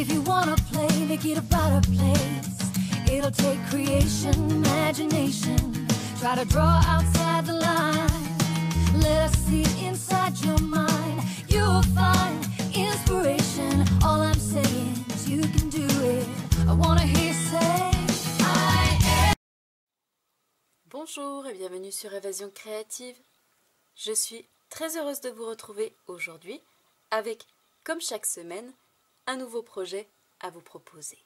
If you wanna play, make it about a place. It'll take creation, imagination. Try to draw outside the line. Let us see inside your mind. You'll find inspiration. All I'm saying is you can do it. I wanna hear you say I am. Bonjour et bienvenue sur Évasion Créative. Je suis très heureuse de vous retrouver aujourd'hui avec, comme chaque semaine, un nouveau projet à vous proposer.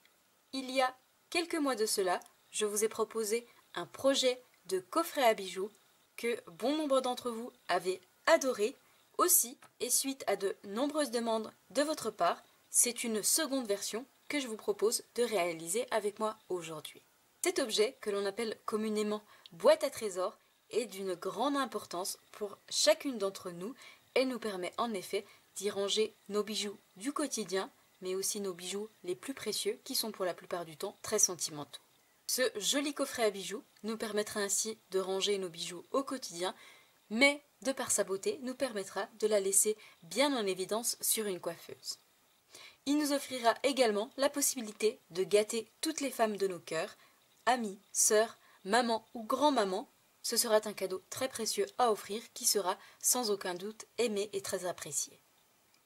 Il y a quelques mois de cela, je vous ai proposé un projet de coffret à bijoux que bon nombre d'entre vous avaient adoré. Aussi, et suite à de nombreuses demandes de votre part, c'est une seconde version que je vous propose de réaliser avec moi aujourd'hui. Cet objet, que l'on appelle communément boîte à trésors, est d'une grande importance pour chacune d'entre nous. Elle nous permet en effet d'y ranger nos bijoux du quotidien, mais aussi nos bijoux les plus précieux qui sont pour la plupart du temps très sentimentaux. Ce joli coffret à bijoux nous permettra ainsi de ranger nos bijoux au quotidien, mais de par sa beauté nous permettra de la laisser bien en évidence sur une coiffeuse. Il nous offrira également la possibilité de gâter toutes les femmes de nos cœurs, amies, sœurs, maman ou grand-maman. Ce sera un cadeau très précieux à offrir qui sera sans aucun doute aimé et très apprécié.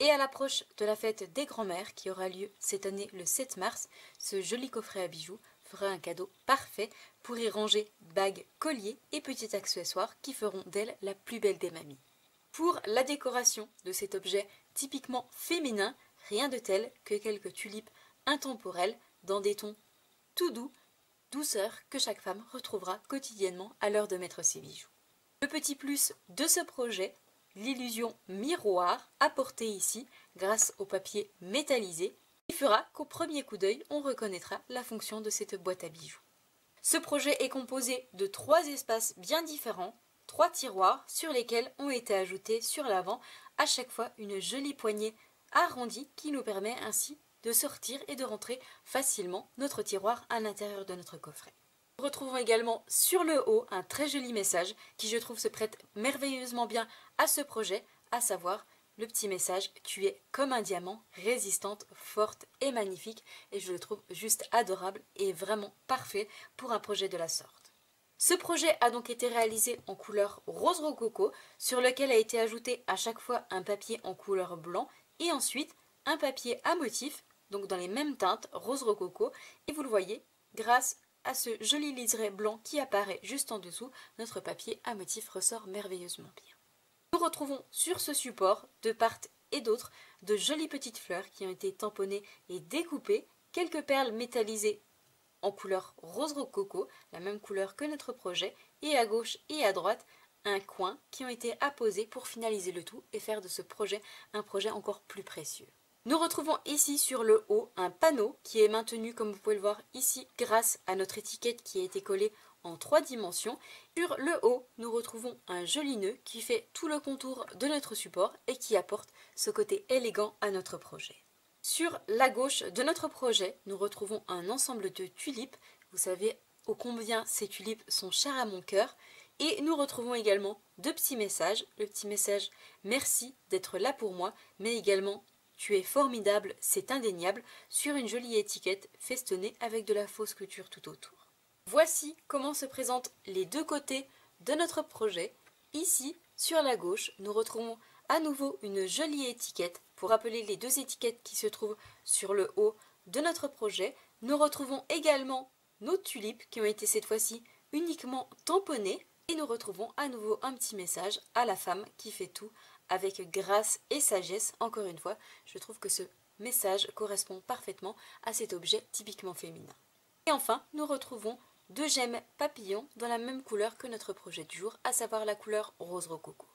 Et à l'approche de la fête des grands-mères qui aura lieu cette année le 7 mars, ce joli coffret à bijoux fera un cadeau parfait pour y ranger bagues, colliers et petits accessoires qui feront d'elle la plus belle des mamies. Pour la décoration de cet objet typiquement féminin, rien de tel que quelques tulipes intemporelles dans des tons tout doux, douceur que chaque femme retrouvera quotidiennement à l'heure de mettre ses bijoux. Le petit plus de ce projet, l'illusion miroir apportée ici grâce au papier métallisé, qui fera qu'au premier coup d'œil, on reconnaîtra la fonction de cette boîte à bijoux. Ce projet est composé de 3 espaces bien différents, 3 tiroirs sur lesquels ont été ajoutés sur l'avant à chaque fois une jolie poignée arrondie qui nous permet ainsi de sortir et de rentrer facilement notre tiroir à l'intérieur de notre coffret. Nous retrouvons également sur le haut un très joli message qui je trouve se prête merveilleusement bien à ce projet, à savoir le petit message « Tu es comme un diamant, résistante, forte et magnifique » et je le trouve juste adorable et vraiment parfait pour un projet de la sorte. Ce projet a donc été réalisé en couleur rose rococo sur lequel a été ajouté à chaque fois un papier en couleur blanc et ensuite un papier à motif, donc dans les mêmes teintes rose rococo, et vous le voyez, grâce à ce joli liseré blanc qui apparaît juste en dessous, notre papier à motif ressort merveilleusement bien. Nous retrouvons sur ce support, de part et d'autre, de jolies petites fleurs qui ont été tamponnées et découpées, quelques perles métallisées en couleur rose rococo, la même couleur que notre projet, et à gauche et à droite, un coin qui ont été apposés pour finaliser le tout et faire de ce projet un projet encore plus précieux. Nous retrouvons ici sur le haut un panneau qui est maintenu comme vous pouvez le voir ici grâce à notre étiquette qui a été collée en 3 dimensions. Sur le haut, nous retrouvons un joli nœud qui fait tout le contour de notre support et qui apporte ce côté élégant à notre projet. Sur la gauche de notre projet, nous retrouvons un ensemble de tulipes. Vous savez ô combien ces tulipes sont chères à mon cœur. Et nous retrouvons également 2 petits messages. Le petit message « Merci d'être là pour moi », mais également « Tu es formidable, c'est indéniable » sur une jolie étiquette festonnée avec de la fausse couture tout autour. Voici comment se présentent les 2 côtés de notre projet. Ici, sur la gauche, nous retrouvons à nouveau une jolie étiquette pour rappeler les 2 étiquettes qui se trouvent sur le haut de notre projet. Nous retrouvons également nos tulipes qui ont été cette fois-ci uniquement tamponnées. Et nous retrouvons à nouveau un petit message à la femme qui fait tout avec grâce et sagesse. Encore une fois, je trouve que ce message correspond parfaitement à cet objet typiquement féminin. Et enfin, nous retrouvons 2 gemmes papillons dans la même couleur que notre projet du jour, à savoir la couleur rose rococo.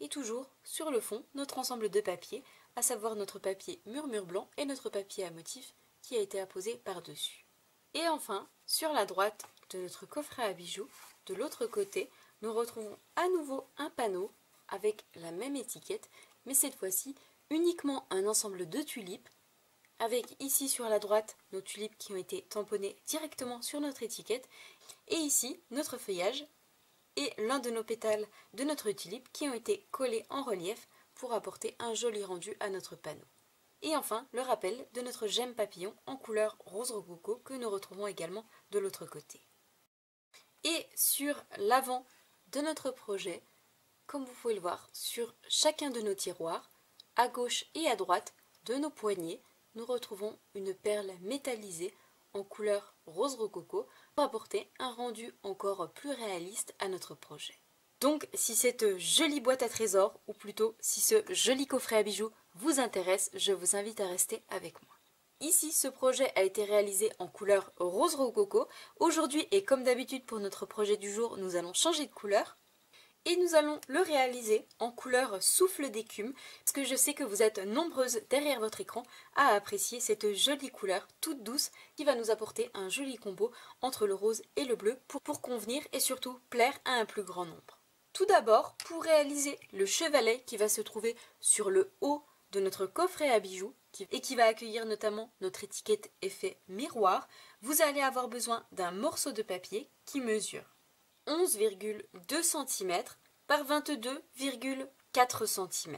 Et toujours sur le fond, notre ensemble de papier, à savoir notre papier murmure blanc et notre papier à motif qui a été apposé par-dessus. Et enfin, sur la droite de notre coffret à bijoux, de l'autre côté, nous retrouvons à nouveau un panneau avec la même étiquette, mais cette fois-ci uniquement un ensemble de tulipes, avec ici sur la droite nos tulipes qui ont été tamponnées directement sur notre étiquette, et ici notre feuillage et l'un de nos pétales de notre tulipe qui ont été collés en relief pour apporter un joli rendu à notre panneau. Et enfin, le rappel de notre gemme papillon en couleur rose rococo que nous retrouvons également de l'autre côté. Et sur l'avant de notre projet, comme vous pouvez le voir, sur chacun de nos tiroirs, à gauche et à droite de nos poignets, nous retrouvons une perle métallisée en couleur rose rococo pour apporter un rendu encore plus réaliste à notre projet. Donc si cette jolie boîte à trésors, ou plutôt si ce joli coffret à bijoux vous intéresse, je vous invite à rester avec moi. Ici, ce projet a été réalisé en couleur rose rococo. Aujourd'hui, et comme d'habitude pour notre projet du jour, nous allons changer de couleur. Et nous allons le réaliser en couleur souffle d'écume, parce que je sais que vous êtes nombreuses derrière votre écran à apprécier cette jolie couleur toute douce qui va nous apporter un joli combo entre le rose et le bleu pour convenir et surtout plaire à un plus grand nombre. Tout d'abord, pour réaliser le chevalet qui va se trouver sur le haut de notre coffret à bijoux et qui va accueillir notamment notre étiquette effet miroir, vous allez avoir besoin d'un morceau de papier qui mesure 11,2 cm par 22,4 cm.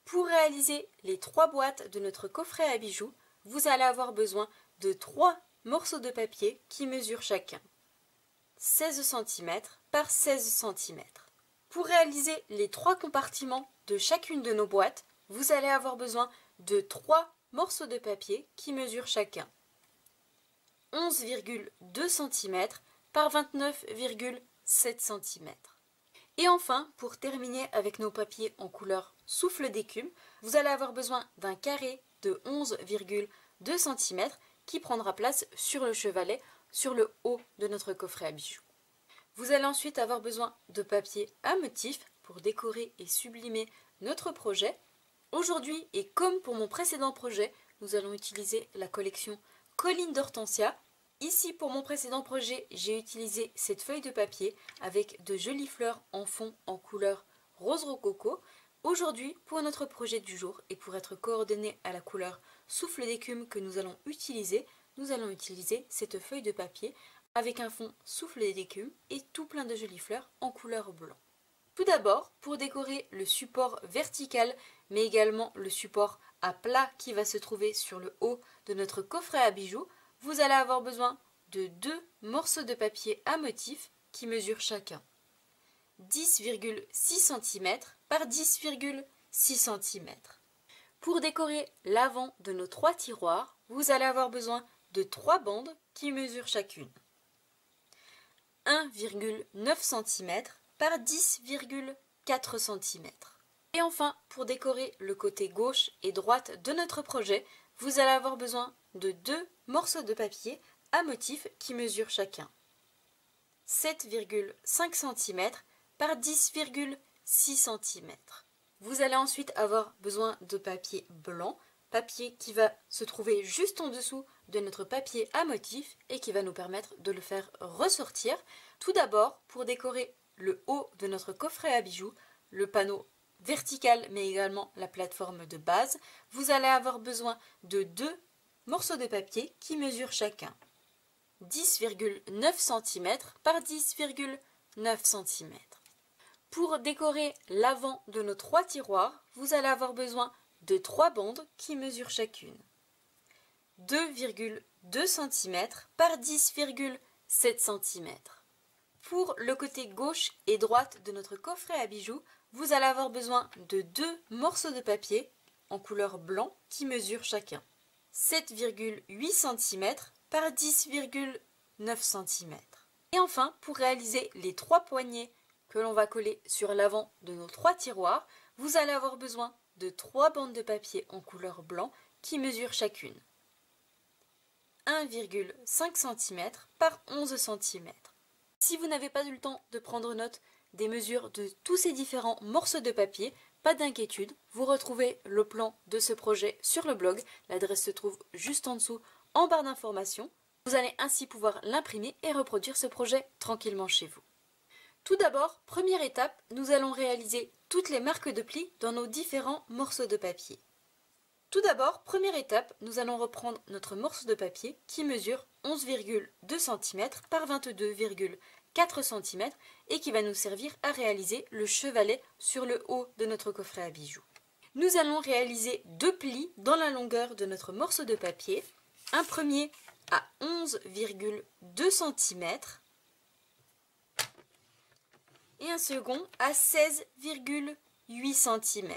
Pour réaliser les 3 boîtes de notre coffret à bijoux, vous allez avoir besoin de 3 morceaux de papier qui mesurent chacun 16 cm par 16 cm. Pour réaliser les 3 compartiments de chacune de nos boîtes, vous allez avoir besoin de 3 morceaux de papier qui mesurent chacun 11,2 cm par 29,7 cm. Et enfin, pour terminer avec nos papiers en couleur souffle d'écume, vous allez avoir besoin d'un carré de 11,2 cm qui prendra place sur le chevalet, sur le haut de notre coffret à bijoux. Vous allez ensuite avoir besoin de papier à motif pour décorer et sublimer notre projet. Aujourd'hui, et comme pour mon précédent projet, nous allons utiliser la collection Colline d'Hortensia. Ici, pour mon précédent projet, j'ai utilisé cette feuille de papier avec de jolies fleurs en fond en couleur rose rococo. Aujourd'hui, pour notre projet du jour et pour être coordonné à la couleur souffle d'écume que nous allons utiliser cette feuille de papier avec un fond souffle d'écume et tout plein de jolies fleurs en couleur blanc. Tout d'abord, pour décorer le support vertical, mais également le support à plat qui va se trouver sur le haut de notre coffret à bijoux, vous allez avoir besoin de 2 morceaux de papier à motif qui mesurent chacun 10,6 cm par 10,6 cm. Pour décorer l'avant de nos 3 tiroirs, vous allez avoir besoin de 3 bandes qui mesurent chacune 1,9 cm par 10,4 cm. Et enfin, pour décorer le côté gauche et droite de notre projet, vous allez avoir besoin de 2 morceaux de papier à motif qui mesurent chacun 7,5 cm par 10,6 cm. Vous allez ensuite avoir besoin de papier blanc, papier qui va se trouver juste en dessous de notre papier à motif et qui va nous permettre de le faire ressortir. Tout d'abord, pour décorer le haut de notre coffret à bijoux, le panneau vertical mais également la plateforme de base, vous allez avoir besoin de 2 morceaux de papier qui mesurent chacun 10,9 cm par 10,9 cm. Pour décorer l'avant de nos 3 tiroirs, vous allez avoir besoin de 3 bandes qui mesurent chacune 2,2 cm par 10,7 cm. Pour le côté gauche et droite de notre coffret à bijoux, vous allez avoir besoin de 2 morceaux de papier en couleur blanc qui mesurent chacun 7,8 cm par 10,9 cm. Et enfin, pour réaliser les 3 poignées que l'on va coller sur l'avant de nos 3 tiroirs, vous allez avoir besoin de 3 bandes de papier en couleur blanc qui mesurent chacune 1,5 cm par 11 cm. Si vous n'avez pas eu le temps de prendre note des mesures de tous ces différents morceaux de papier, pas d'inquiétude, vous retrouvez le plan de ce projet sur le blog, l'adresse se trouve juste en dessous en barre d'informations. Vous allez ainsi pouvoir l'imprimer et reproduire ce projet tranquillement chez vous. Tout d'abord, première étape, nous allons réaliser toutes les marques de plis dans nos différents morceaux de papier. Tout d'abord, première étape, nous allons reprendre notre morceau de papier qui mesure 11,2 cm par 22,4 cm et qui va nous servir à réaliser le chevalet sur le haut de notre coffret à bijoux. nous allons réaliser 2 plis dans la longueur de notre morceau de papier. Un premier à 11,2 cm et un second à 16,8 cm.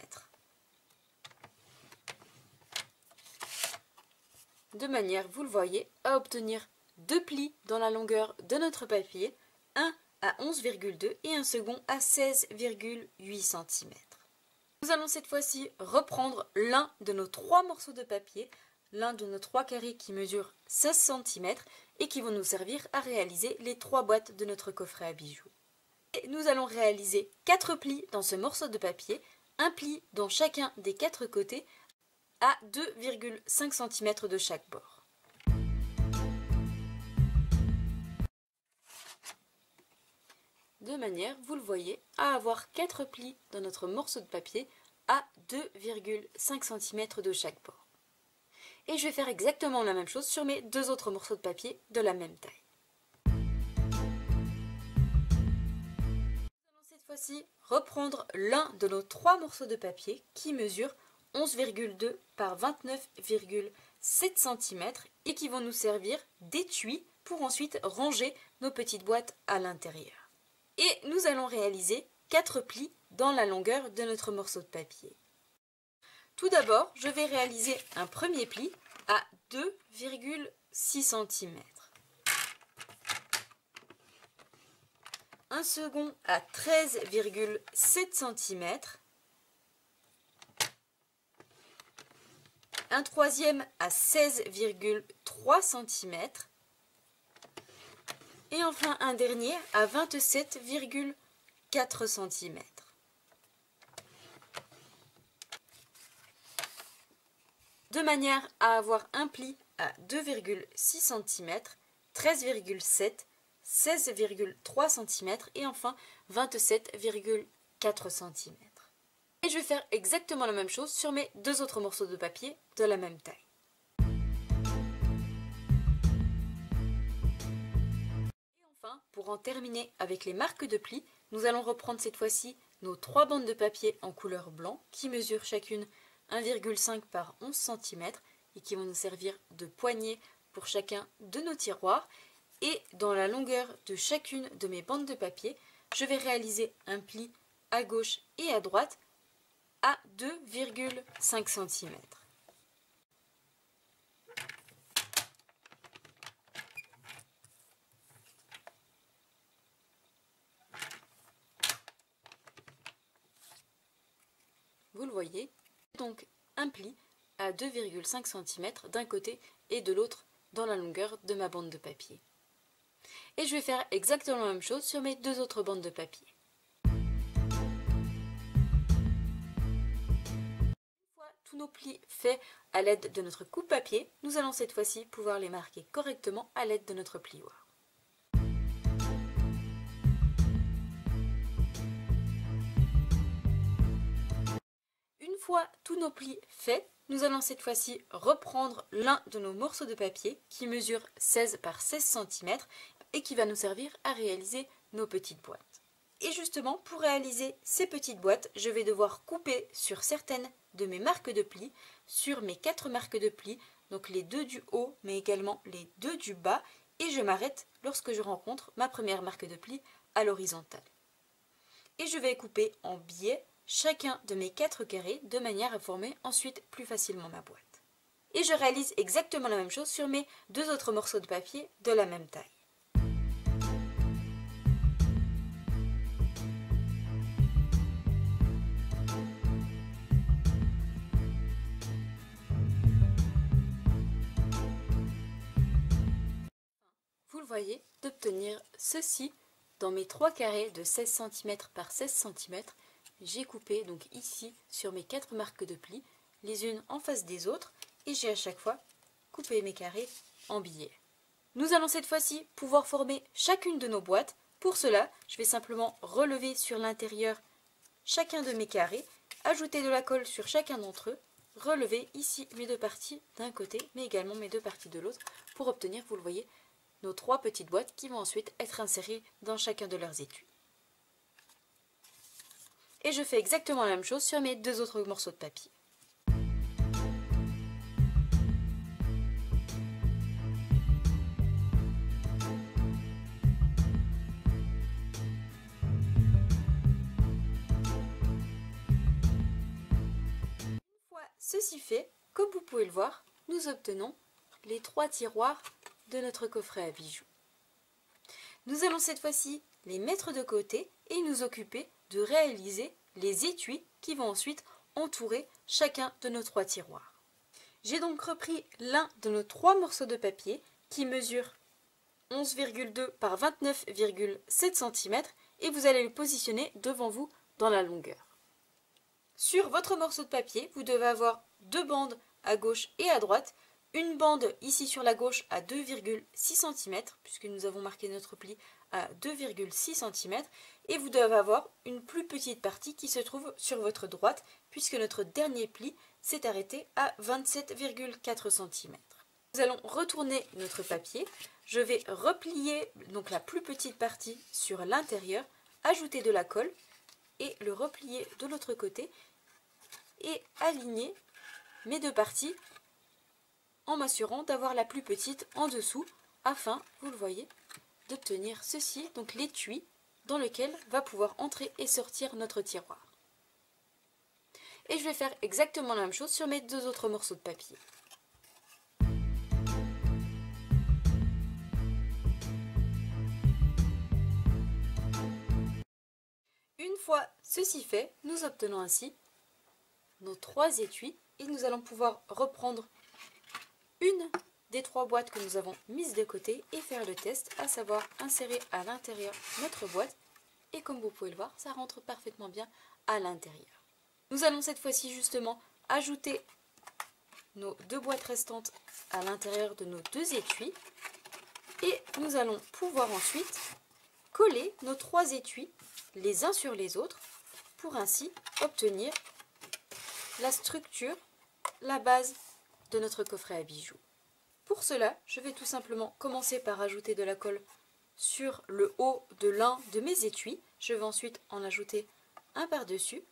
De manière, vous le voyez, à obtenir 2 plis dans la longueur de notre papier, un à 11,2 et un second à 16,8 cm. Nous allons cette fois-ci reprendre l'un de nos 3 morceaux de papier, l'un de nos 3 carrés qui mesure 16 cm et qui vont nous servir à réaliser les 3 boîtes de notre coffret à bijoux. Et nous allons réaliser 4 plis dans ce morceau de papier, un pli dans chacun des 4 côtés à 2,5 cm de chaque bord. De manière, vous le voyez, à avoir 4 plis dans notre morceau de papier à 2,5 cm de chaque bord. Et je vais faire exactement la même chose sur mes 2 autres morceaux de papier de la même taille. Nous allons cette fois-ci reprendre l'un de nos 3 morceaux de papier qui mesure 11,2 par 29,7 cm et qui vont nous servir d'étui pour ensuite ranger nos petites boîtes à l'intérieur. Et nous allons réaliser 4 plis dans la longueur de notre morceau de papier. Tout d'abord, je vais réaliser un premier pli à 2,6 cm. Un second à 13,7 cm. Un troisième à 16,3 cm. Et enfin un dernier à 27,4 cm. De manière à avoir un pli à 2,6 cm, 13,7, 16,3 cm et enfin 27,4 cm. Et je vais faire exactement la même chose sur mes 2 autres morceaux de papier de la même taille. Pour en terminer avec les marques de plis, nous allons reprendre cette fois-ci nos 3 bandes de papier en couleur blanc qui mesurent chacune 1,5 par 11 cm et qui vont nous servir de poignée pour chacun de nos tiroirs. Et dans la longueur de chacune de mes bandes de papier, je vais réaliser un pli à gauche et à droite à 2,5 cm. Vous le voyez, donc un pli à 2,5 cm d'un côté et de l'autre dans la longueur de ma bande de papier. Et je vais faire exactement la même chose sur mes 2 autres bandes de papier. Une fois tous nos plis faits à l'aide de notre coupe-papier, nous allons cette fois-ci pouvoir les marquer correctement à l'aide de notre plioir. Une fois tous nos plis faits, nous allons cette fois-ci reprendre l'un de nos morceaux de papier qui mesure 16 par 16 cm et qui va nous servir à réaliser nos petites boîtes. Et justement, pour réaliser ces petites boîtes, je vais devoir couper sur certaines de mes marques de plis, sur mes 4 marques de plis, donc les 2 du haut mais également les 2 du bas, et je m'arrête lorsque je rencontre ma première marque de plis à l'horizontale. Et je vais couper en biais chacun de mes 4 carrés de manière à former ensuite plus facilement ma boîte. Et je réalise exactement la même chose sur mes 2 autres morceaux de papier de la même taille. Vous le voyez, d'obtenir ceci dans mes 3 carrés de 16 cm par 16 cm, j'ai coupé donc ici sur mes 4 marques de plis, les unes en face des autres, et j'ai à chaque fois coupé mes carrés en billets. Nous allons cette fois-ci pouvoir former chacune de nos boîtes. Pour cela, je vais simplement relever sur l'intérieur chacun de mes carrés, ajouter de la colle sur chacun d'entre eux, relever ici mes 2 parties d'un côté, mais également mes 2 parties de l'autre, pour obtenir, vous le voyez, nos 3 petites boîtes qui vont ensuite être insérées dans chacun de leurs étuis. Et je fais exactement la même chose sur mes deux autres morceaux de papier. Une fois ceci fait, comme vous pouvez le voir, nous obtenons les 3 tiroirs de notre coffret à bijoux. Nous allons cette fois-ci les mettre de côté et nous occuper de réaliser les étuis qui vont ensuite entourer chacun de nos 3 tiroirs. J'ai donc repris l'un de nos 3 morceaux de papier qui mesure 11,2 par 29,7 cm et vous allez le positionner devant vous dans la longueur. Sur votre morceau de papier, vous devez avoir 2 bandes à gauche et à droite, une bande ici sur la gauche à 2,6 cm, puisque nous avons marqué notre pli à 2,6 cm, et vous devez avoir une plus petite partie qui se trouve sur votre droite, puisque notre dernier pli s'est arrêté à 27,4 cm. Nous allons retourner notre papier, je vais replier donc la plus petite partie sur l'intérieur, ajouter de la colle, et le replier de l'autre côté, et aligner mes 2 parties en m'assurant d'avoir la plus petite en dessous afin, vous le voyez, d'obtenir ceci, donc l'étui dans lequel va pouvoir entrer et sortir notre tiroir. Et je vais faire exactement la même chose sur mes 2 autres morceaux de papier. Une fois ceci fait, nous obtenons ainsi nos 3 étuis et nous allons pouvoir reprendre une des 3 boîtes que nous avons mises de côté et faire le test, à savoir insérer à l'intérieur notre boîte. Et comme vous pouvez le voir, ça rentre parfaitement bien à l'intérieur. Nous allons cette fois-ci justement ajouter nos 2 boîtes restantes à l'intérieur de nos 2 étuis. Et nous allons pouvoir ensuite coller nos 3 étuis les uns sur les autres pour ainsi obtenir la structure, la base de notre coffret à bijoux. Pour cela, je vais tout simplement commencer par ajouter de la colle sur le haut de l'un de mes étuis. Je vais ensuite en ajouter un par-dessus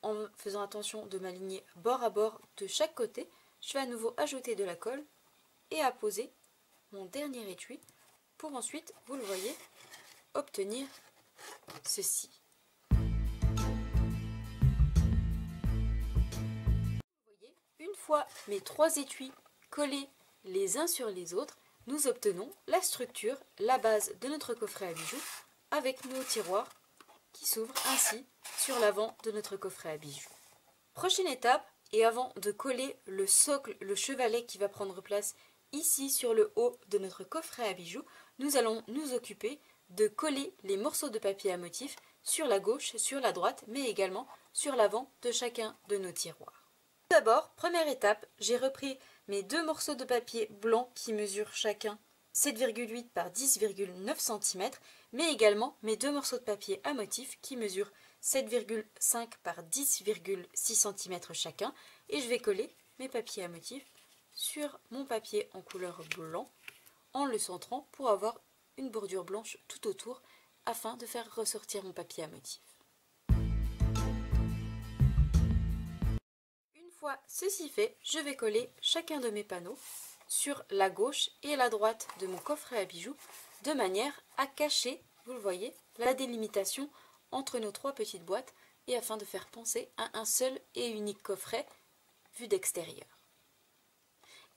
en faisant attention de m'aligner bord à bord de chaque côté. Je vais à nouveau ajouter de la colle et apposer mon dernier étui pour ensuite, vous le voyez, obtenir ceci. Une fois mes 3 étuis collés les uns sur les autres, nous obtenons la structure, la base de notre coffret à bijoux avec nos tiroirs qui s'ouvrent ainsi sur l'avant de notre coffret à bijoux. Prochaine étape, et avant de coller le socle, le chevalet qui va prendre place ici sur le haut de notre coffret à bijoux, nous allons nous occuper de coller les morceaux de papier à motif sur la gauche, sur la droite, mais également sur l'avant de chacun de nos tiroirs. D'abord, première étape, j'ai repris mes 2 morceaux de papier blanc qui mesurent chacun 7,8 par 10,9 cm, mais également mes 2 morceaux de papier à motif qui mesurent 7,5 par 10,6 cm chacun, et je vais coller mes papiers à motif sur mon papier en couleur blanc en le centrant pour avoir une bordure blanche tout autour afin de faire ressortir mon papier à motif. Une fois ceci fait, je vais coller chacun de mes panneaux sur la gauche et la droite de mon coffret à bijoux de manière à cacher, vous le voyez, la délimitation entre nos 3 petites boîtes et afin de faire penser à un seul et unique coffret vu d'extérieur.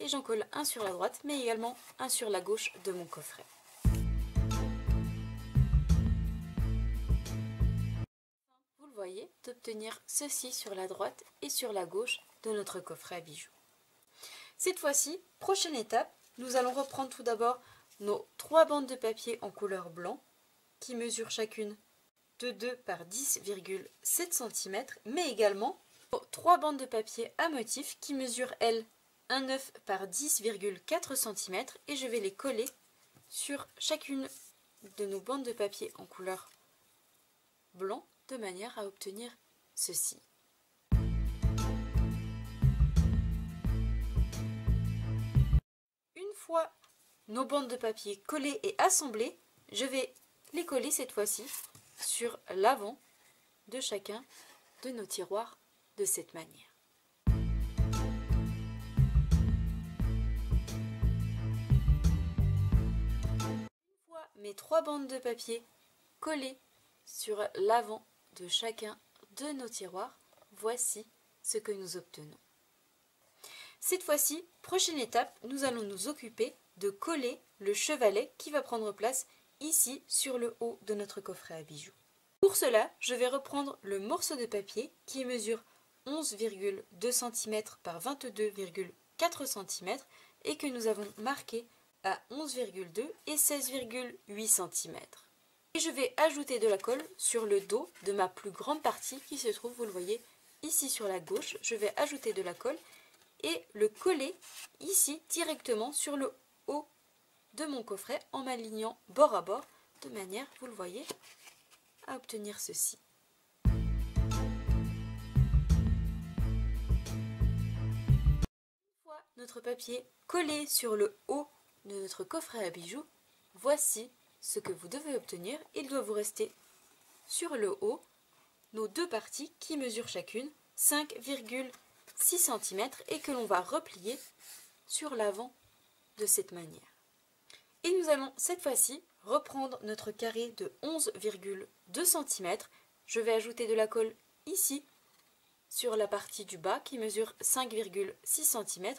Et j'en colle un sur la droite mais également un sur la gauche de mon coffret. Vous le voyez, d'obtenir ceci sur la droite et sur la gauche de notre coffret à bijoux. Cette fois-ci, prochaine étape, nous allons reprendre tout d'abord nos 3 bandes de papier en couleur blanc qui mesurent chacune de 2 par 10,7 cm, mais également 3 bandes de papier à motif qui mesurent elles 1,9 par 10,4 cm et je vais les coller sur chacune de nos bandes de papier en couleur blanc de manière à obtenir ceci. Une fois nos bandes de papier collées et assemblées, je vais les coller cette fois-ci sur l'avant de chacun de nos tiroirs de cette manière. Une fois mes 3 bandes de papier collées sur l'avant de chacun de nos tiroirs, voici ce que nous obtenons. Cette fois-ci, prochaine étape, nous allons nous occuper de coller le chevalet qui va prendre place ici sur le haut de notre coffret à bijoux. Pour cela, je vais reprendre le morceau de papier qui mesure 11,2 cm par 22,4 cm et que nous avons marqué à 11,2 et 16,8 cm. Et je vais ajouter de la colle sur le dos de ma plus grande partie qui se trouve, vous le voyez, ici sur la gauche. Je vais ajouter de la colle et le coller ici directement sur le haut de mon coffret en m'alignant bord à bord de manière, vous le voyez, à obtenir ceci. Une fois notre papier collé sur le haut de notre coffret à bijoux, voici ce que vous devez obtenir. Il doit vous rester sur le haut nos 2 parties qui mesurent chacune 5,6 cm et que l'on va replier sur l'avant de cette manière. Et nous allons cette fois-ci reprendre notre carré de 11,2 cm. Je vais ajouter de la colle ici sur la partie du bas qui mesure 5,6 cm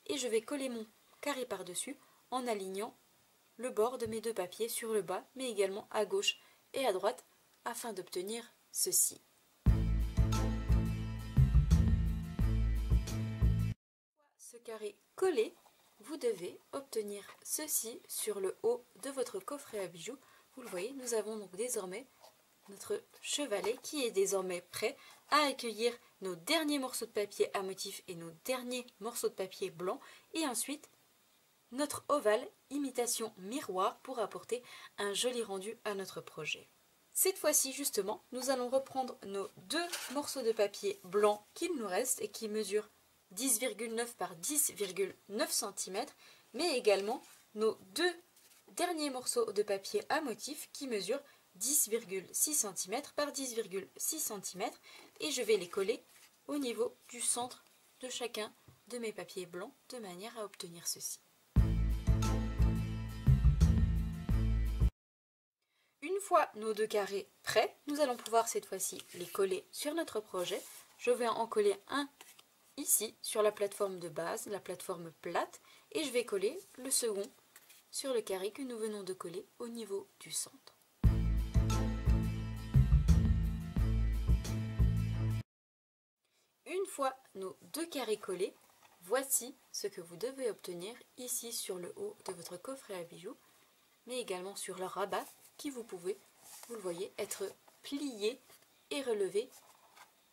et je vais coller mon carré par-dessus en alignant le bord de mes 2 papiers sur le bas mais également à gauche et à droite afin d'obtenir ceci. Ce carré collé, vous devez obtenir ceci sur le haut de votre coffret à bijoux. Vous le voyez, nous avons donc désormais notre chevalet qui est désormais prêt à accueillir nos derniers morceaux de papier à motif et nos derniers morceaux de papier blanc et ensuite notre ovale imitation miroir pour apporter un joli rendu à notre projet. Cette fois-ci justement, nous allons reprendre nos 2 morceaux de papier blanc qu'il nous reste et qui mesurent 10,9 par 10,9 cm, mais également nos 2 derniers morceaux de papier à motif qui mesurent 10,6 cm par 10,6 cm et je vais les coller au niveau du centre de chacun de mes papiers blancs de manière à obtenir ceci. Une fois nos 2 carrés prêts, nous allons pouvoir cette fois-ci les coller sur notre projet. Je vais en coller un ici sur la plateforme de base, la plateforme plate, et je vais coller le second sur le carré que nous venons de coller au niveau du centre. Une fois nos 2 carrés collés, voici ce que vous devez obtenir ici sur le haut de votre coffret à bijoux, mais également sur le rabat qui vous pouvez, vous le voyez, être plié et relevé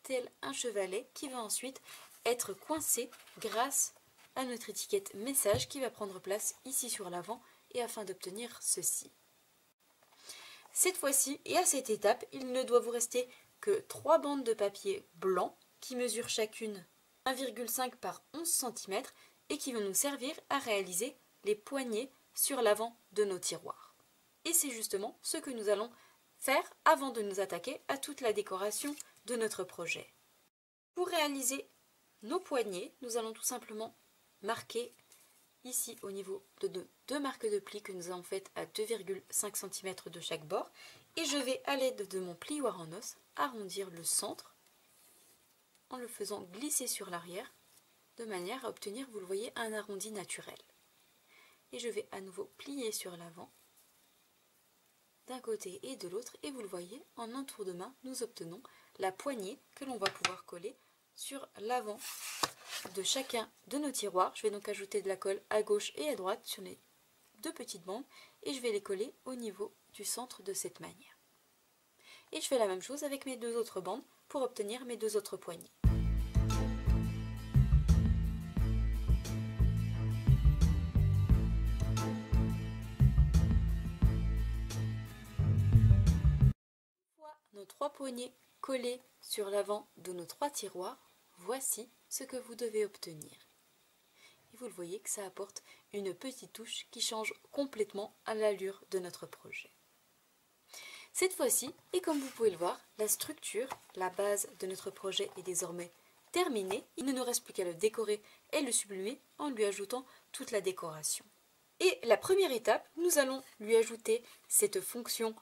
tel un chevalet qui va ensuite être coincé grâce à notre étiquette message qui va prendre place ici sur l'avant et afin d'obtenir ceci. Cette fois-ci et à cette étape, il ne doit vous rester que 3 bandes de papier blanc qui mesurent chacune 1,5 par 11 cm et qui vont nous servir à réaliser les poignées sur l'avant de nos tiroirs. Et c'est justement ce que nous allons faire avant de nous attaquer à toute la décoration de notre projet. Pour réaliser nos poignées, nous allons tout simplement marquer ici au niveau de 2 marques de plis que nous avons faites à 2,5 cm de chaque bord et je vais à l'aide de mon plioir en os arrondir le centre en le faisant glisser sur l'arrière de manière à obtenir, vous le voyez, un arrondi naturel. Et je vais à nouveau plier sur l'avant d'un côté et de l'autre et vous le voyez, en un tour de main, nous obtenons la poignée que l'on va pouvoir coller sur l'avant de chacun de nos tiroirs. Je vais donc ajouter de la colle à gauche et à droite sur les 2 petites bandes et je vais les coller au niveau du centre de cette manière. Et je fais la même chose avec mes 2 autres bandes pour obtenir mes 2 autres poignées. Une fois nos 3 poignées collées sur l'avant de nos 3 tiroirs, voici ce que vous devez obtenir. Et vous le voyez que ça apporte une petite touche qui change complètement à l'allure de notre projet. Cette fois-ci, et comme vous pouvez le voir, la structure, la base de notre projet est désormais terminée. Il ne nous reste plus qu'à le décorer et le sublimer en lui ajoutant toute la décoration. Et la première étape, nous allons lui ajouter cette fonction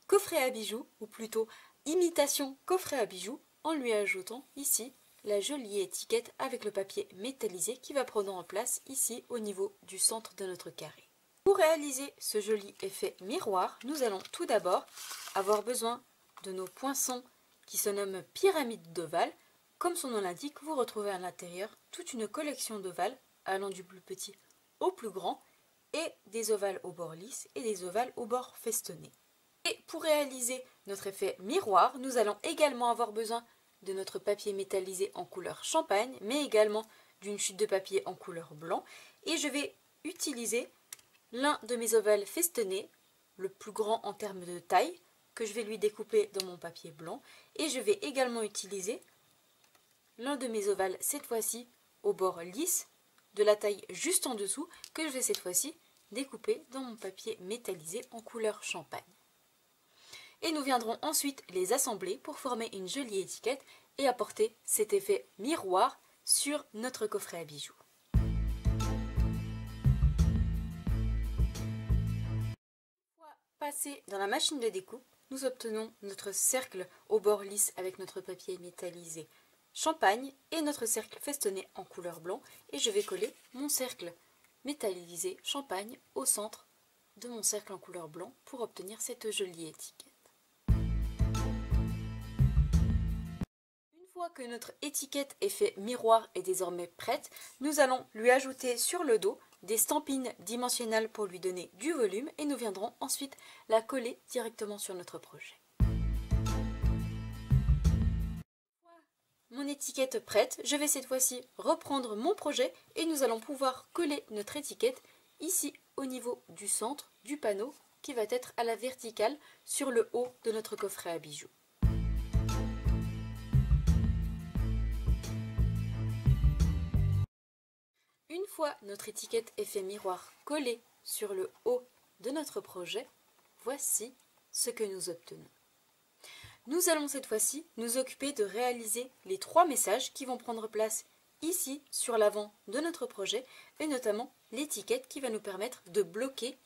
coffret à bijoux, ou plutôt imitation coffret à bijoux, en lui ajoutant ici la jolie étiquette avec le papier métallisé qui va prendre en place ici au niveau du centre de notre carré. Pour réaliser ce joli effet miroir, nous allons tout d'abord avoir besoin de nos poinçons qui se nomment pyramides d'ovales. Comme son nom l'indique, vous retrouvez à l'intérieur toute une collection d'ovales allant du plus petit au plus grand et des ovales au bord lisse et des ovales au bord festonné. Et pour réaliser notre effet miroir, nous allons également avoir besoin de notre papier métallisé en couleur champagne, mais également d'une chute de papier en couleur blanc. Et je vais utiliser l'un de mes ovales festonnés, le plus grand en termes de taille, que je vais lui découper dans mon papier blanc. Et je vais également utiliser l'un de mes ovales, cette fois-ci au bord lisse, de la taille juste en dessous, que je vais cette fois-ci découper dans mon papier métallisé en couleur champagne. Et nous viendrons ensuite les assembler pour former une jolie étiquette et apporter cet effet miroir sur notre coffret à bijoux. Passé dans la machine de découpe, nous obtenons notre cercle au bord lisse avec notre papier métallisé champagne et notre cercle festonné en couleur blanc, et je vais coller mon cercle métallisé champagne au centre de mon cercle en couleur blanc pour obtenir cette jolie étiquette. Une fois que notre étiquette effet miroir est désormais prête, nous allons lui ajouter sur le dos des stampines dimensionnelles pour lui donner du volume et nous viendrons ensuite la coller directement sur notre projet. Mon étiquette prête, je vais cette fois-ci reprendre mon projet et nous allons pouvoir coller notre étiquette ici au niveau du centre du panneau qui va être à la verticale sur le haut de notre coffret à bijoux. Une fois notre étiquette effet miroir collée sur le haut de notre projet, voici ce que nous obtenons. Nous allons cette fois-ci nous occuper de réaliser les 3 messages qui vont prendre place ici sur l'avant de notre projet et notamment l'étiquette qui va nous permettre de bloquer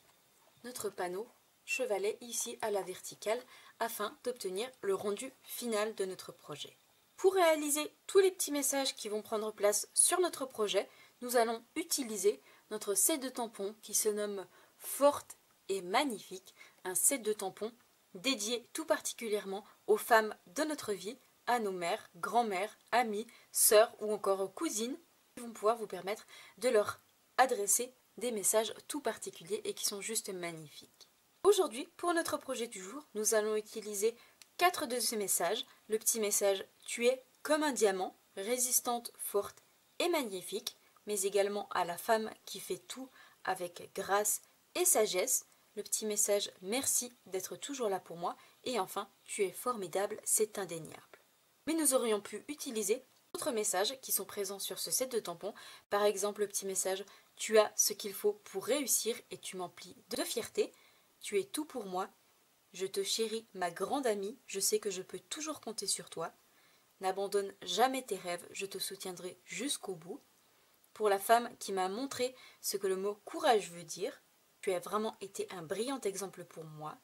notre panneau chevalet ici à la verticale afin d'obtenir le rendu final de notre projet. Pour réaliser tous les petits messages qui vont prendre place sur notre projet, nous allons utiliser notre set de tampons qui se nomme Forte et Magnifique, un set de tampons dédié tout particulièrement aux femmes de notre vie, à nos mères, grand-mères, amies, sœurs ou encore cousines, qui vont pouvoir vous permettre de leur adresser des messages tout particuliers et qui sont juste magnifiques. Aujourd'hui, pour notre projet du jour, nous allons utiliser 4 de ces messages. Le petit message « Tu es comme un diamant, résistante, forte et magnifique », mais également à la femme qui fait tout avec grâce et sagesse. Le petit message « Merci d'être toujours là pour moi » et enfin « Tu es formidable, c'est indéniable ». Mais nous aurions pu utiliser d'autres messages qui sont présents sur ce set de tampons. Par exemple le petit message « Tu as ce qu'il faut pour réussir et tu m'emplis de fierté ». Tu es tout pour moi. Je te chéris, ma grande amie. Je sais que je peux toujours compter sur toi. N'abandonne jamais tes rêves. Je te soutiendrai jusqu'au bout. Pour la femme qui m'a montré ce que le mot courage veut dire. Tu as vraiment été un brillant exemple pour moi.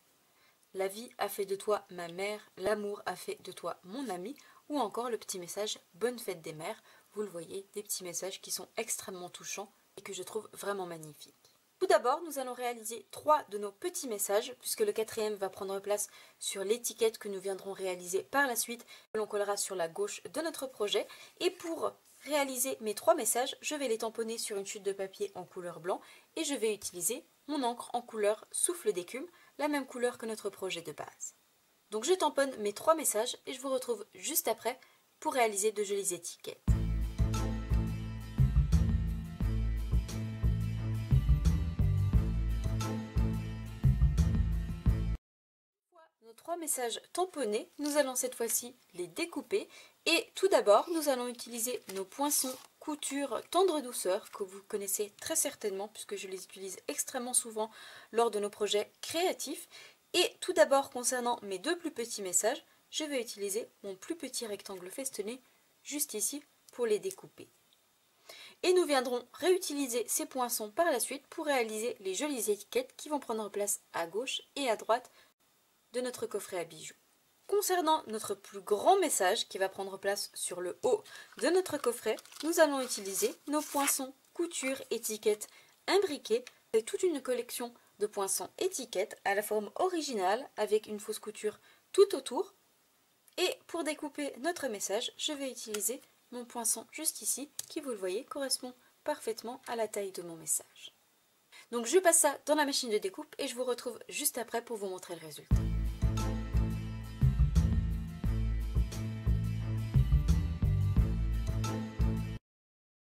La vie a fait de toi ma mère. L'amour a fait de toi mon ami. Ou encore le petit message Bonne fête des mères. Vous le voyez, des petits messages qui sont extrêmement touchants et que je trouve vraiment magnifiques. Tout d'abord, nous allons réaliser 3 de nos petits messages, puisque le 4e va prendre place sur l'étiquette que nous viendrons réaliser par la suite, que l'on collera sur la gauche de notre projet. Et pour réaliser mes 3 messages, je vais les tamponner sur une chute de papier en couleur blanc et je vais utiliser mon encre en couleur souffle d'écume, la même couleur que notre projet de base. Donc je tamponne mes 3 messages et je vous retrouve juste après pour réaliser de jolies étiquettes. Nos 3 messages tamponnés, nous allons cette fois-ci les découper et tout d'abord nous allons utiliser nos poinçons couture tendre douceur que vous connaissez très certainement puisque je les utilise extrêmement souvent lors de nos projets créatifs Et tout d'abord, concernant mes deux plus petits messages, je vais utiliser mon plus petit rectangle festonné juste ici pour les découper. Et nous viendrons réutiliser ces poinçons par la suite pour réaliser les jolies étiquettes qui vont prendre place à gauche et à droite de notre coffret à bijoux. Concernant notre plus grand message qui va prendre place sur le haut de notre coffret, nous allons utiliser nos poinçons couture étiquettes imbriqués avec toute une collection de poinçons étiquettes à la forme originale avec une fausse couture tout autour. Et pour découper notre message, je vais utiliser mon poinçon juste ici qui, vous le voyez, correspond parfaitement à la taille de mon message. Donc je passe ça dans la machine de découpe et je vous retrouve juste après pour vous montrer le résultat.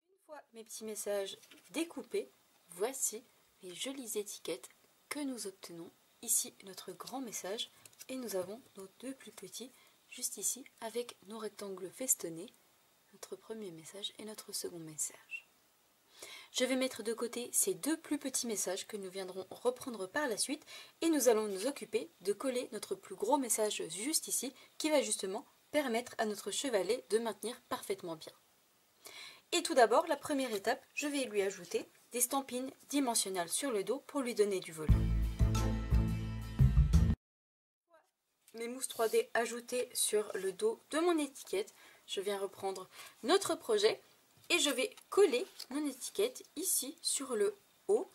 Une fois mes petits messages découpés, voici les jolies étiquettes que nous obtenons. Ici notre grand message et nous avons nos deux plus petits juste ici avec nos rectangles festonnés, notre premier message et notre second message. Je vais mettre de côté ces deux plus petits messages que nous viendrons reprendre par la suite et nous allons nous occuper de coller notre plus gros message juste ici qui va justement permettre à notre chevalet de maintenir parfaitement bien. Et tout d'abord, la première étape, je vais lui ajouter des stampines dimensionnelles sur le dos pour lui donner du volume. Mes mousses 3D ajoutées sur le dos de mon étiquette, je viens reprendre notre projet et je vais coller mon étiquette ici sur le haut,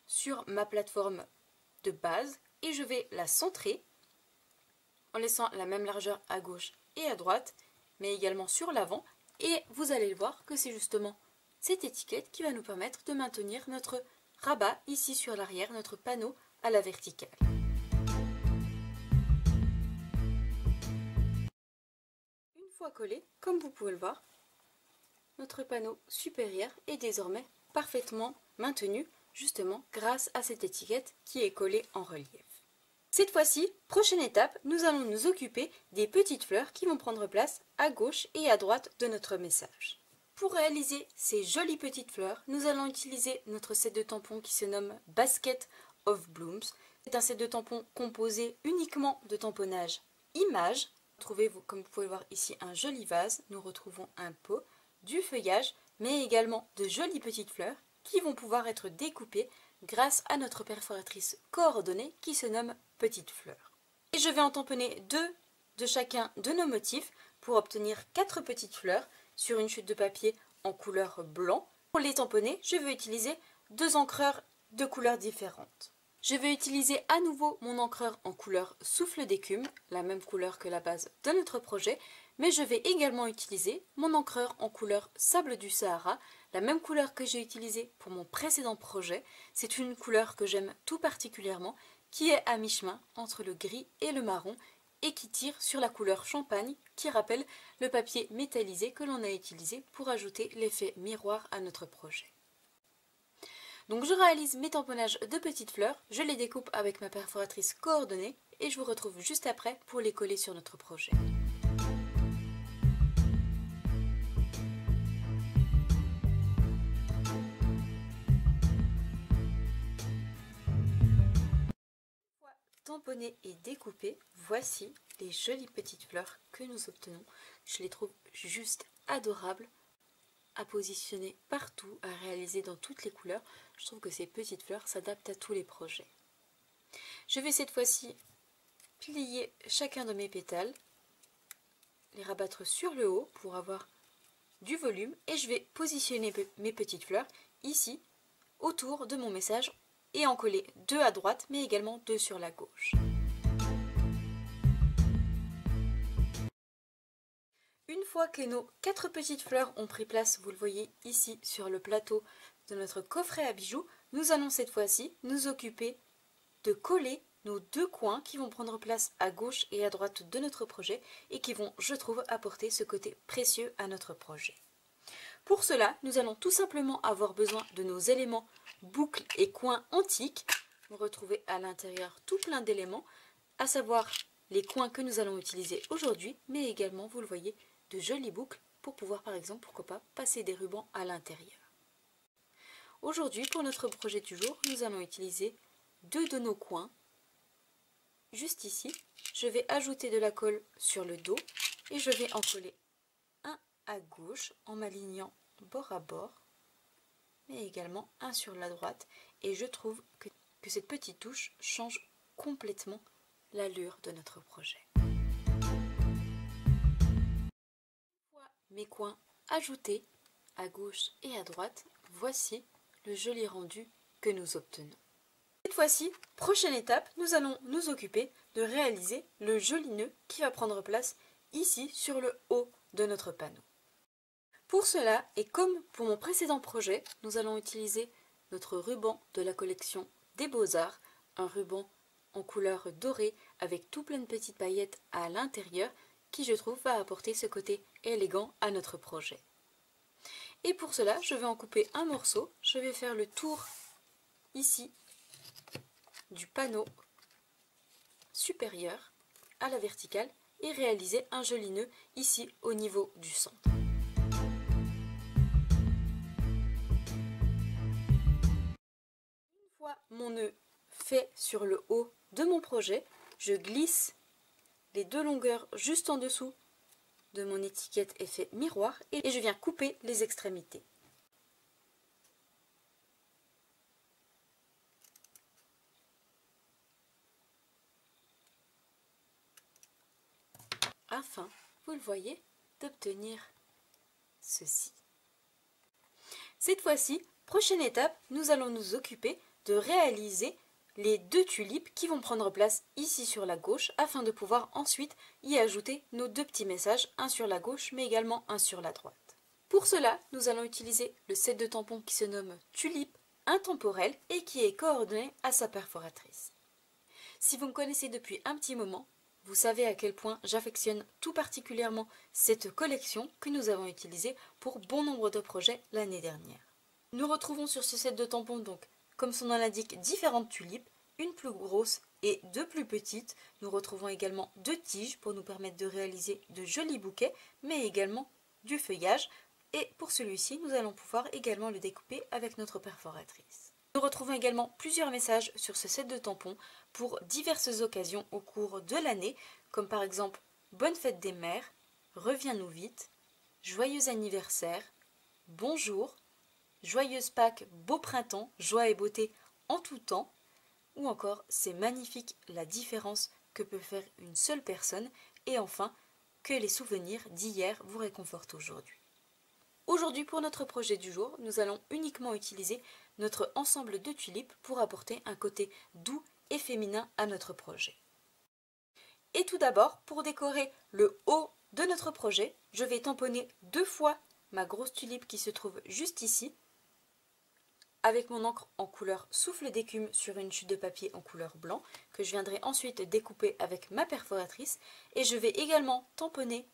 sur ma plateforme de base et je vais la centrer en laissant la même largeur à gauche et à droite, mais également sur l'avant. Et vous allez le voir que c'est justement cette étiquette qui va nous permettre de maintenir notre rabat ici sur l'arrière, notre panneau à la verticale. Une fois collé, comme vous pouvez le voir, notre panneau supérieur est désormais parfaitement maintenu, justement grâce à cette étiquette qui est collée en relief. Cette fois-ci, prochaine étape, nous allons nous occuper des petites fleurs qui vont prendre place à gauche et à droite de notre message. Pour réaliser ces jolies petites fleurs, nous allons utiliser notre set de tampons qui se nomme Basket of Blooms. C'est un set de tampons composé uniquement de tamponnage image. Retrouvez-vous, comme vous pouvez voir ici, un joli vase. Nous retrouvons un pot, du feuillage, mais également de jolies petites fleurs qui vont pouvoir être découpées grâce à notre perforatrice coordonnée qui se nomme Petite Fleur. Et je vais en tamponner 2 de chacun de nos motifs pour obtenir 4 petites fleurs sur une chute de papier en couleur blanc. Pour les tamponner, je vais utiliser 2 encreurs de couleurs différentes. Je vais utiliser à nouveau mon encreur en couleur souffle d'écume, la même couleur que la base de notre projet, mais je vais également utiliser mon encreur en couleur sable du Sahara, la même couleur que j'ai utilisée pour mon précédent projet. C'est une couleur que j'aime tout particulièrement, qui est à mi-chemin entre le gris et le marron et qui tire sur la couleur champagne qui rappelle le papier métallisé que l'on a utilisé pour ajouter l'effet miroir à notre projet. Donc je réalise mes tamponnages de petites fleurs, je les découpe avec ma perforatrice coordonnée et je vous retrouve juste après pour les coller sur notre projet. Tamponnées et découpées, voici les jolies petites fleurs que nous obtenons. Je les trouve juste adorables à positionner partout, à réaliser dans toutes les couleurs. Je trouve que ces petites fleurs s'adaptent à tous les projets. Je vais cette fois-ci plier chacun de mes pétales, les rabattre sur le haut pour avoir du volume et je vais positionner mes petites fleurs ici autour de mon message et en coller 2 à droite mais également 2 sur la gauche. Une fois que nos 4 petites fleurs ont pris place, vous le voyez ici sur le plateau de notre coffret à bijoux, nous allons cette fois-ci nous occuper de coller nos 2 coins qui vont prendre place à gauche et à droite de notre projet et qui vont, je trouve, apporter ce côté précieux à notre projet. Pour cela, nous allons tout simplement avoir besoin de nos éléments boucles et coins antiques. Vous retrouvez à l'intérieur tout plein d'éléments, à savoir les coins que nous allons utiliser aujourd'hui, mais également, vous le voyez, de jolies boucles pour pouvoir, par exemple, pourquoi pas, passer des rubans à l'intérieur. Aujourd'hui, pour notre projet du jour, nous allons utiliser 2 de nos coins juste ici, je vais ajouter de la colle sur le dos et je vais en coller un à gauche en m'alignant bord à bord, mais également un sur la droite. Et je trouve que cette petite touche change complètement l'allure de notre projet. Une fois mes coins ajoutés à gauche et à droite, voici le joli rendu que nous obtenons. Cette fois-ci, prochaine étape, nous allons nous occuper de réaliser le joli nœud qui va prendre place ici sur le haut de notre panneau. Pour cela, et comme pour mon précédent projet, nous allons utiliser notre ruban de la collection des Beaux-Arts, un ruban en couleur dorée avec tout plein de petites paillettes à l'intérieur qui, je trouve, va apporter ce côté élégant à notre projet. Et pour cela, je vais en couper un morceau, je vais faire le tour ici du panneau supérieur à la verticale et réaliser un joli nœud ici au niveau du centre. Une fois mon nœud fait sur le haut de mon projet, je glisse les deux longueurs juste en dessous de mon étiquette effet miroir et je viens couper les extrémités. Afin, vous le voyez, d'obtenir ceci. Cette fois-ci, prochaine étape, nous allons nous occuper de réaliser les deux tulipes qui vont prendre place ici sur la gauche afin de pouvoir ensuite y ajouter nos deux petits messages, un sur la gauche mais également un sur la droite. Pour cela, nous allons utiliser le set de tampons qui se nomme Tulipe Intemporel et qui est coordonné à sa perforatrice. Si vous me connaissez depuis un petit moment, vous savez à quel point j'affectionne tout particulièrement cette collection que nous avons utilisée pour bon nombre de projets l'année dernière. Nous retrouvons sur ce set de tampons donc, comme son nom l'indique, différentes tulipes, une plus grosse et deux plus petites. Nous retrouvons également deux tiges pour nous permettre de réaliser de jolis bouquets, mais également du feuillage. Et pour celui-ci, nous allons pouvoir également le découper avec notre perforatrice. Nous retrouvons également plusieurs messages sur ce set de tampons pour diverses occasions au cours de l'année, comme par exemple « Bonne fête des mères »,« Reviens-nous vite »,« Joyeux anniversaire »,« Bonjour », « Joyeuse Pâques, beau printemps, joie et beauté en tout temps », ou encore « C'est magnifique la différence que peut faire une seule personne » et enfin « Que les souvenirs d'hier vous réconfortent aujourd'hui ». Aujourd'hui, pour notre projet du jour, nous allons uniquement utiliser notre ensemble de tulipes pour apporter un côté doux et féminin à notre projet. Et tout d'abord, pour décorer le haut de notre projet, je vais tamponner deux fois ma grosse tulipe qui se trouve juste ici, avec mon encre en couleur souffle d'écume sur une chute de papier en couleur blanc, que je viendrai ensuite découper avec ma perforatrice, et je vais également tamponner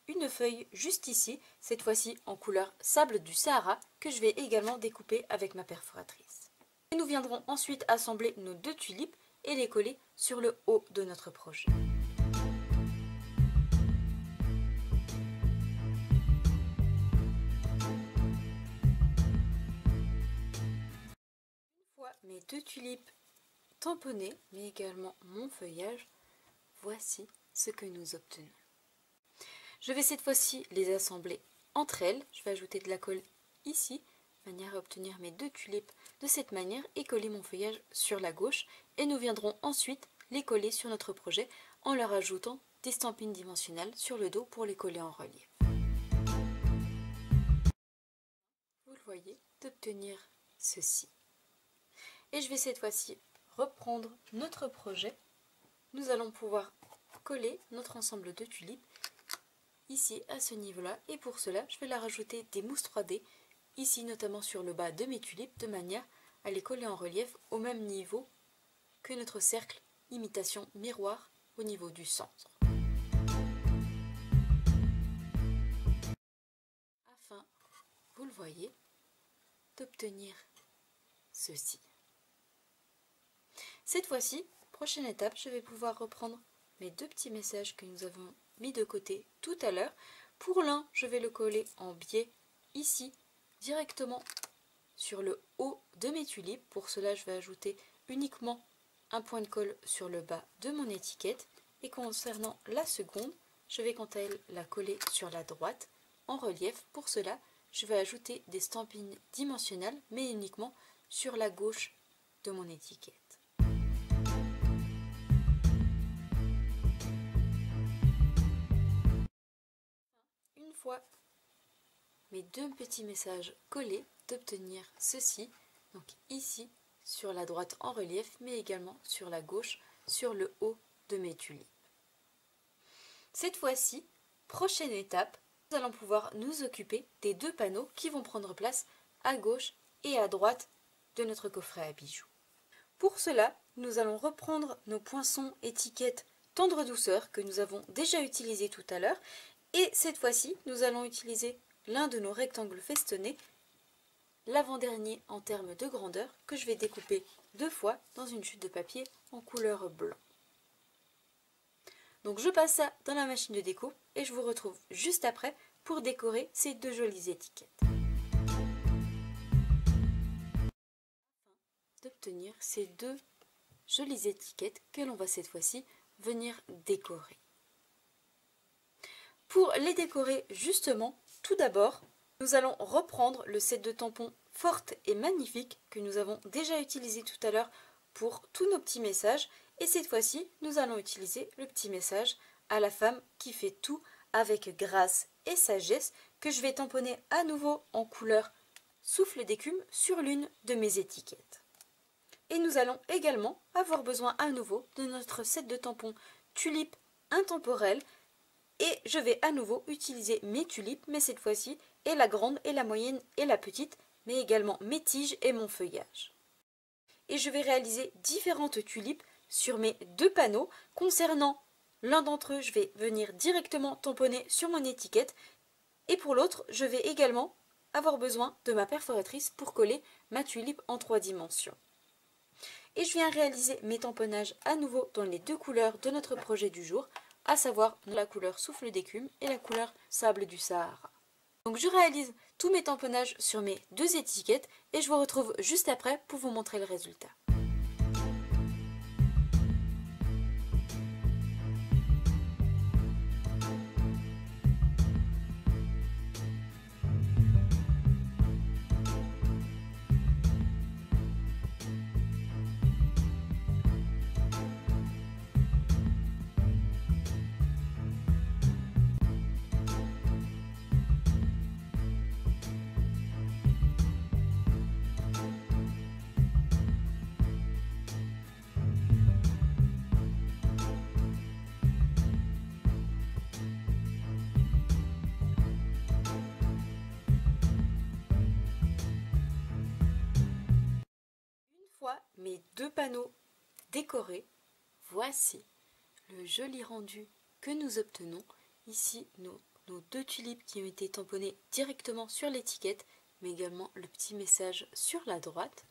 une feuille juste ici, cette fois-ci en couleur sable du Sahara, que je vais également découper avec ma perforatrice. Et nous viendrons ensuite assembler nos deux tulipes et les coller sur le haut de notre projet. Une fois mes deux tulipes tamponnées, mais également mon feuillage, voici ce que nous obtenons. Je vais cette fois-ci les assembler entre elles. Je vais ajouter de la colle ici, de manière à obtenir mes deux tulipes de cette manière et coller mon feuillage sur la gauche. Et nous viendrons ensuite les coller sur notre projet en leur ajoutant des stampines dimensionnelles sur le dos pour les coller en relief. Vous le voyez, d'obtenir ceci. Et je vais cette fois-ci reprendre notre projet. Nous allons pouvoir coller notre ensemble de tulipes ici à ce niveau-là, et pour cela je vais leur rajouter des mousses 3D ici notamment sur le bas de mes tulipes de manière à les coller en relief au même niveau que notre cercle imitation miroir au niveau du centre, afin, vous le voyez, d'obtenir ceci. Cette fois-ci, prochaine étape, je vais pouvoir reprendre mes deux petits messages que nous avons mis de côté tout à l'heure. Pour l'un, je vais le coller en biais ici, directement sur le haut de mes tulipes. Pour cela, je vais ajouter uniquement un point de colle sur le bas de mon étiquette. Et concernant la seconde, je vais quant à elle la coller sur la droite en relief. Pour cela, je vais ajouter des stampines dimensionnelles, mais uniquement sur la gauche de mon étiquette. Une fois mes deux petits messages collés, d'obtenir ceci, donc ici sur la droite en relief, mais également sur la gauche, sur le haut de mes tulipes. Cette fois-ci, prochaine étape, nous allons pouvoir nous occuper des deux panneaux qui vont prendre place à gauche et à droite de notre coffret à bijoux. Pour cela, nous allons reprendre nos poinçons étiquettes tendre douceur que nous avons déjà utilisés tout à l'heure, et cette fois-ci, nous allons utiliser l'un de nos rectangles festonnés, l'avant-dernier en termes de grandeur, que je vais découper deux fois dans une chute de papier en couleur blanc. Donc je passe ça dans la machine de découpe et je vous retrouve juste après pour décorer ces deux jolies étiquettes. Afin d'obtenir ces deux jolies étiquettes que l'on va cette fois-ci venir décorer. Pour les décorer justement, tout d'abord, nous allons reprendre le set de tampons Forte et Magnifique que nous avons déjà utilisé tout à l'heure pour tous nos petits messages. Et cette fois-ci, nous allons utiliser le petit message à la femme qui fait tout avec grâce et sagesse que je vais tamponner à nouveau en couleur souffle d'écume sur l'une de mes étiquettes. Et nous allons également avoir besoin à nouveau de notre set de tampons Tulipes intemporelles. Et je vais à nouveau utiliser mes tulipes, mais cette fois-ci, et la grande, et la moyenne, et la petite, mais également mes tiges et mon feuillage. Et je vais réaliser différentes tulipes sur mes deux panneaux. Concernant l'un d'entre eux, je vais venir directement tamponner sur mon étiquette. Et pour l'autre, je vais également avoir besoin de ma perforatrice pour coller ma tulipe en 3 dimensions. Et je viens réaliser mes tamponnages à nouveau dans les deux couleurs de notre projet du jour, à savoir la couleur souffle d'écume et la couleur sable du Sahara. Donc je réalise tous mes tamponnages sur mes deux étiquettes et je vous retrouve juste après pour vous montrer le résultat. Mes deux panneaux décorés, voici le joli rendu que nous obtenons. Ici, nos deux tulipes qui ont été tamponnées directement sur l'étiquette, mais également le petit message sur la droite.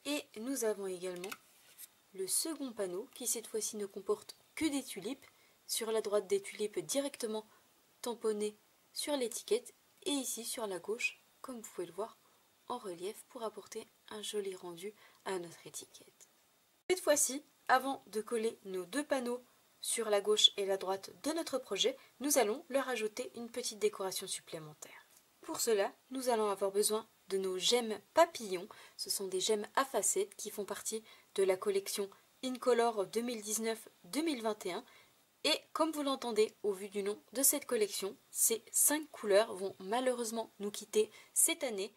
Et nous avons également le second panneau qui cette fois-ci ne comporte que des tulipes. Sur la droite, des tulipes directement tamponnées sur l'étiquette. Et ici, sur la gauche, comme vous pouvez le voir, en relief pour apporter un joli rendu à notre étiquette. Cette fois-ci, avant de coller nos deux panneaux sur la gauche et la droite de notre projet, nous allons leur ajouter une petite décoration supplémentaire. Pour cela, nous allons avoir besoin de nos gemmes papillons. Ce sont des gemmes à facettes qui font partie de la collection Incolor 2019-2021. Et comme vous l'entendez au vu du nom de cette collection, ces 5 couleurs vont malheureusement nous quitter cette année,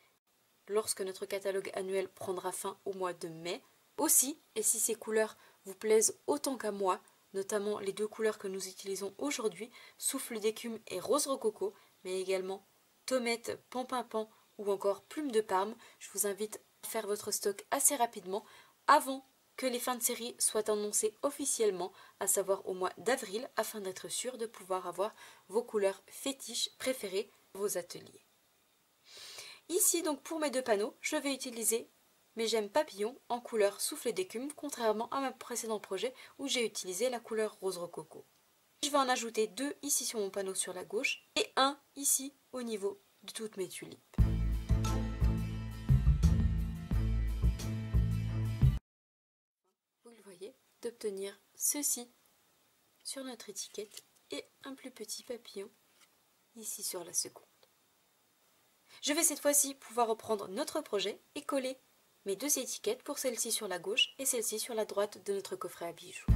lorsque notre catalogue annuel prendra fin au mois de mai. Aussi, et si ces couleurs vous plaisent autant qu'à moi, notamment les deux couleurs que nous utilisons aujourd'hui, souffle d'écume et rose rococo, mais également tomate, pampinpan ou encore plume de Parme, je vous invite à faire votre stock assez rapidement avant que les fins de série soient annoncées officiellement, à savoir au mois d'avril, afin d'être sûr de pouvoir avoir vos couleurs fétiches préférées pour vos ateliers. Ici donc pour mes deux panneaux, je vais utiliser mes gemmes papillons en couleur souffle d'écume, contrairement à mon précédent projet où j'ai utilisé la couleur rose rococo. Je vais en ajouter 2 ici sur mon panneau sur la gauche et 1 ici au niveau de toutes mes tulipes. Vous le voyez, d'obtenir ceci sur notre étiquette et un plus petit papillon ici sur la seconde. Je vais cette fois-ci pouvoir reprendre notre projet et coller mes deux étiquettes pour celle-ci sur la gauche et celle-ci sur la droite de notre coffret à bijoux.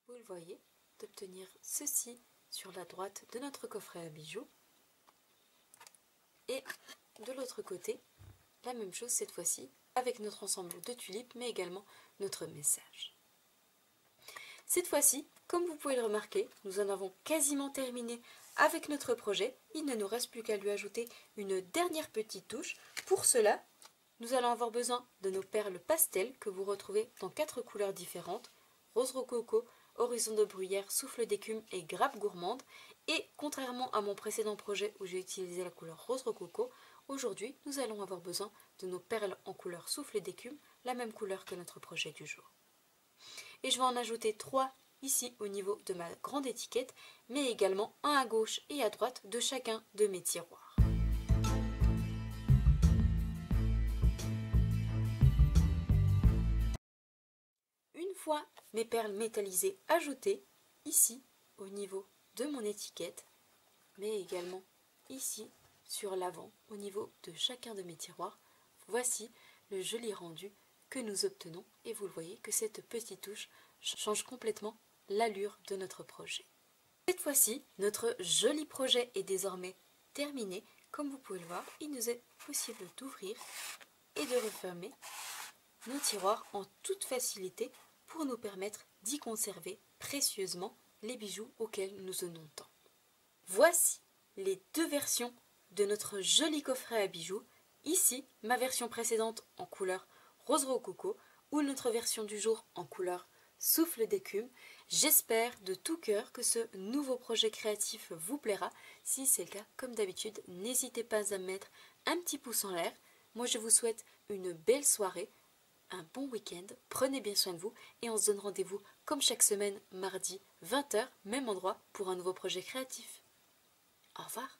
Vous le voyez, d'obtenir ceci sur la droite de notre coffret à bijoux et de l'autre côté, la même chose cette fois-ci avec notre ensemble de tulipes mais également notre message. Cette fois-ci, comme vous pouvez le remarquer, nous en avons quasiment terminé avec notre projet. Il ne nous reste plus qu'à lui ajouter une dernière petite touche. Pour cela, nous allons avoir besoin de nos perles pastel que vous retrouvez dans 4 couleurs différentes: rose rococo, horizon de bruyère, souffle d'écume et grappe gourmande. Et contrairement à mon précédent projet où j'ai utilisé la couleur rose rococo, aujourd'hui nous allons avoir besoin de nos perles en couleur souffle d'écume, la même couleur que notre projet du jour. Et je vais en ajouter 3 ici au niveau de ma grande étiquette, mais également un à gauche et à droite de chacun de mes tiroirs. Une fois mes perles métallisées ajoutées, ici au niveau de mon étiquette, mais également ici sur l'avant au niveau de chacun de mes tiroirs, voici le joli rendu que nous obtenons et vous le voyez que cette petite touche change complètement l'allure de notre projet. Cette fois-ci, notre joli projet est désormais terminé. Comme vous pouvez le voir, il nous est possible d'ouvrir et de refermer nos tiroirs en toute facilité pour nous permettre d'y conserver précieusement les bijoux auxquels nous tenons tant. Voici les deux versions de notre joli coffret à bijoux. Ici, ma version précédente en couleur rose rococo ou notre version du jour en couleur souffle d'écume. J'espère de tout cœur que ce nouveau projet créatif vous plaira. Si c'est le cas, comme d'habitude, n'hésitez pas à mettre un petit pouce en l'air. Moi, je vous souhaite une belle soirée, un bon week-end, prenez bien soin de vous et on se donne rendez-vous comme chaque semaine, mardi, 20 h, même endroit, pour un nouveau projet créatif. Au revoir.